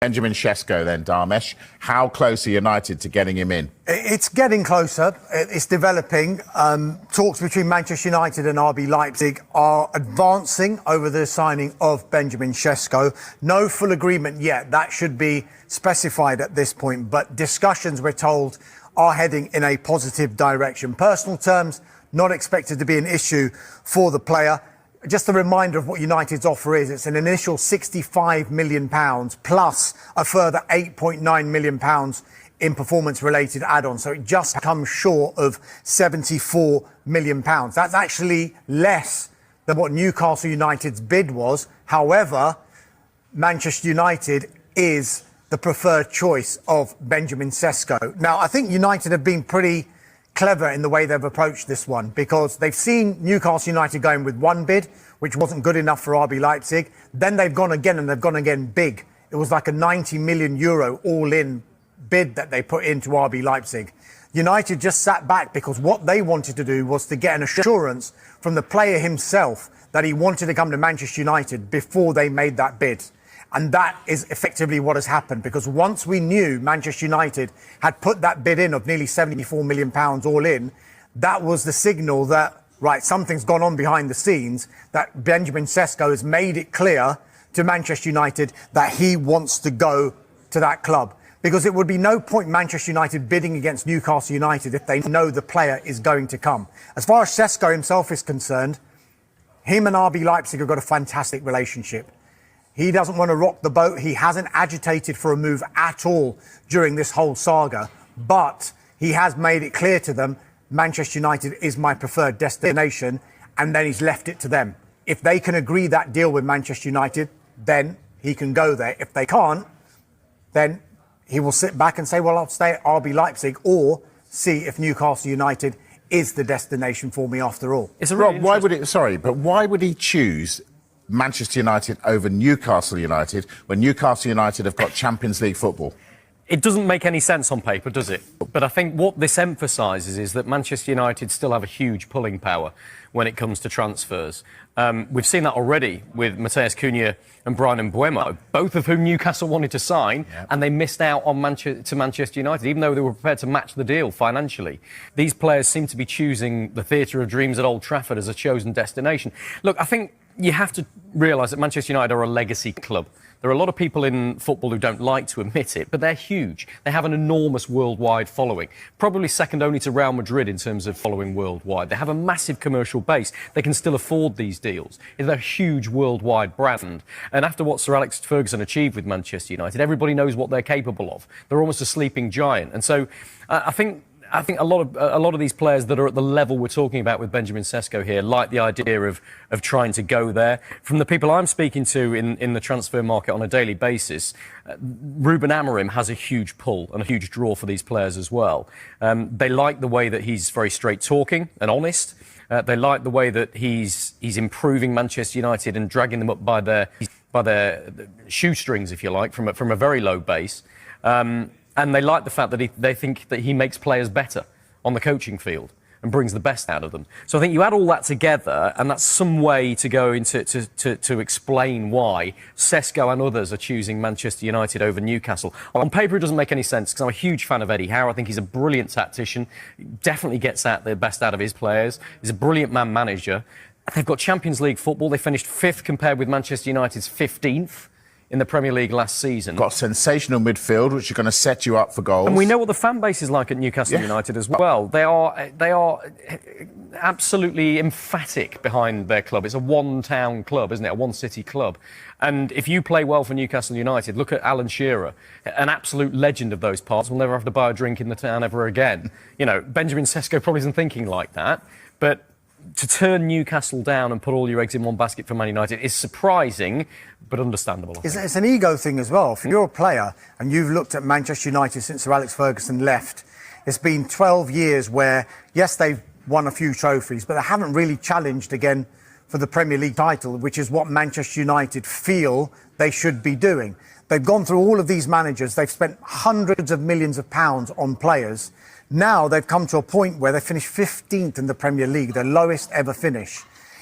Benjamin Sesko then, Dharmesh. How close are United to getting him in? It's getting closer. It's developing. Talks between Manchester United and RB Leipzig are advancing over the signing of Benjamin Sesko. No full agreement yet. That should be specified at this point. But discussions, we're told, are heading in a positive direction. Personal terms, not expected to be an issue for the player. Just a reminder of what United's offer is. It's an initial £65 million plus a further £8.9 million in performance-related add-ons. So it just comes short of £74 million. That's actually less than what Newcastle United's bid was. However, Manchester United is the preferred choice of Benjamin Sesko. Now, I think United have been pretty clever in the way they've approached this one, because they've seen Newcastle United going with one bid, which wasn't good enough for RB Leipzig. Then they've gone again, and they've gone again big. It was like a €90 million all-in bid that they put into RB Leipzig. United just sat back because what they wanted to do was to get an assurance from the player himself that he wanted to come to Manchester United before they made that bid. And that is effectively what has happened, because once we knew Manchester United had put that bid in of nearly £74 million all in, that was the signal that, right, something's gone on behind the scenes, that Benjamin Sesko has made it clear to Manchester United that he wants to go to that club. Because it would be no point Manchester United bidding against Newcastle United if they know the player is going to come. As far as Sesko himself is concerned, him and RB Leipzig have got a fantastic relationship. He doesn't want to rock the boat. He hasn't agitated for a move at all during this whole saga. But he has made it clear to them, Manchester United is my preferred destination, and then he's left it to them. If they can agree that deal with Manchester United, then he can go there. If they can't, then he will sit back and say, well, I'll stay at RB Leipzig, or see if Newcastle United is the destination for me after all. It's a really why would he choose Manchester United over Newcastle United when Newcastle United have got Champions League football? It doesn't make any sense on paper, does it? But I think what this emphasises is that Manchester United still have a huge pulling power when it comes to transfers. We've seen that already with Matheus Cunha and Bryan Mbeumo, both of whom Newcastle wanted to sign, and they missed out on Manchester United, even though they were prepared to match the deal financially. These players seem to be choosing the Theatre of Dreams at Old Trafford as a chosen destination. Look, I think you have to realise that Manchester United are a legacy club. There are a lot of people in football who don't like to admit it, but they're huge. They have an enormous worldwide following, probably second only to Real Madrid in terms of following worldwide. They have a massive commercial base. They can still afford these deals. They're a huge worldwide brand. And after what Sir Alex Ferguson achieved with Manchester United, everybody knows what they're capable of. They're almost a sleeping giant. And so I think a lot of these players that are at the level we're talking about with Benjamin Sesko here like the idea of trying to go there. From the people I'm speaking to in the transfer market on a daily basis, Ruben Amorim has a huge pull and a huge draw for these players as well. They like the way that he's very straight talking and honest. They like the way that he's improving Manchester United and dragging them up by their shoestrings, if you like, from a very low base. And they like the fact that they think that he makes players better on the coaching field and brings the best out of them. So I think you add all that together, and that's some way to go into to explain why Sesko and others are choosing Manchester United over Newcastle. On paper, it doesn't make any sense, because I'm a huge fan of Eddie Howe. I think he's a brilliant tactician. He definitely gets out the best out of his players. He's a brilliant man manager. They've got Champions League football. They finished 5th compared with Manchester United's 15th. In the Premier League last season. Got sensational midfield, which are going to set you up for goals. And we know what the fan base is like at Newcastle United as well. They are absolutely emphatic behind their club. It's a one-town club, isn't it? A one-city club. And if you play well for Newcastle United, look at Alan Shearer, an absolute legend of those parts. We'll never have to buy a drink in the town ever again. You know, Benjamin Sesko probably isn't thinking like that, but to turn Newcastle down and put all your eggs in one basket for Man United is surprising, but understandable. It's an ego thing as well. If you're a player and you've looked at Manchester United since Sir Alex Ferguson left, it's been 12 years where, yes, they've won a few trophies, but they haven't really challenged again for the Premier League title, which is what Manchester United feel they should be doing. They've gone through all of these managers. They've spent hundreds of millions of pounds on players. Now they've come to a point where they finished 15th in the Premier League, their lowest ever finish.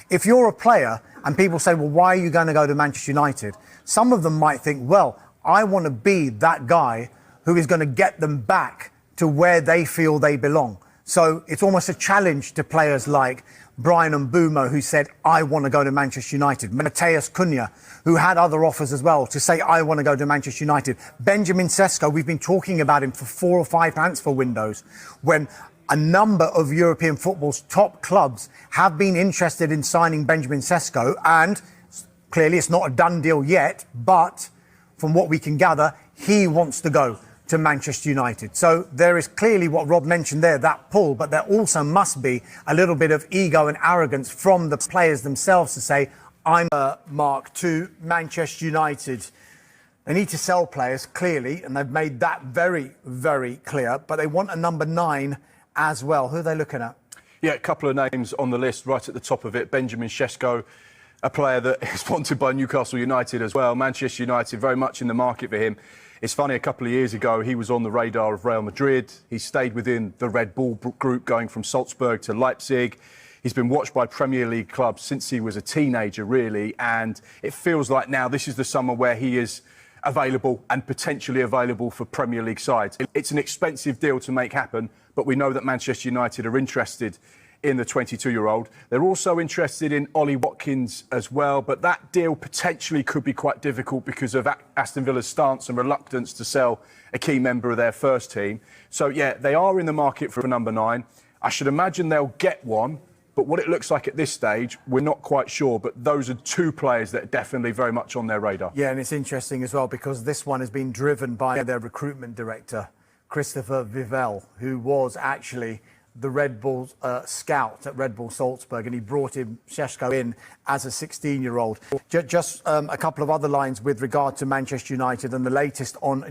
If you're a player and people say, well, why are you going to go to Manchester United? Some of them might think, well, I want to be that guy who is going to get them back to where they feel they belong. So it's almost a challenge to players like Brian Mbeumo, who said, I want to go to Manchester United. Matheus Cunha, who had other offers as well, to say, I want to go to Manchester United. Benjamin Sesko, we've been talking about him for 4 or 5 transfer windows, when a number of European football's top clubs have been interested in signing Benjamin Sesko, and clearly it's not a done deal yet, but from what we can gather, he wants to go to Manchester United. So there is clearly what Rob mentioned there, that pull, but there also must be a little bit of ego and arrogance from the players themselves to say, I'm Mark to Manchester United. They need to sell players, clearly, and they've made that very, very clear, but they want a number 9 as well. Who are they looking at? Yeah, a couple of names on the list right at the top of it. Benjamin Sesko, a player that is wanted by Newcastle United as well. Manchester United very much in the market for him. It's funny, a couple of years ago, he was on the radar of Real Madrid. He stayed within the Red Bull group, going from Salzburg to Leipzig. He's been watched by Premier League clubs since he was a teenager, really. And it feels like now this is the summer where he is available and potentially available for Premier League sides. It's an expensive deal to make happen, but we know that Manchester United are interested in the 22-year-old. They're also interested in Ollie Watkins as well, but that deal potentially could be quite difficult because of Aston Villa's stance and reluctance to sell a key member of their first team. So, yeah, they are in the market for a number 9. I should imagine they'll get one, but what it looks like at this stage, we're not quite sure. But those are 2 players that are definitely very much on their radar. Yeah, and it's interesting as well because this one has been driven by their recruitment director, Christopher Vivell, who was actually the Red Bull scout at Red Bull Salzburg, and he brought him Sesko in as a 16-year-old. Just a couple of other lines with regard to Manchester United and the latest on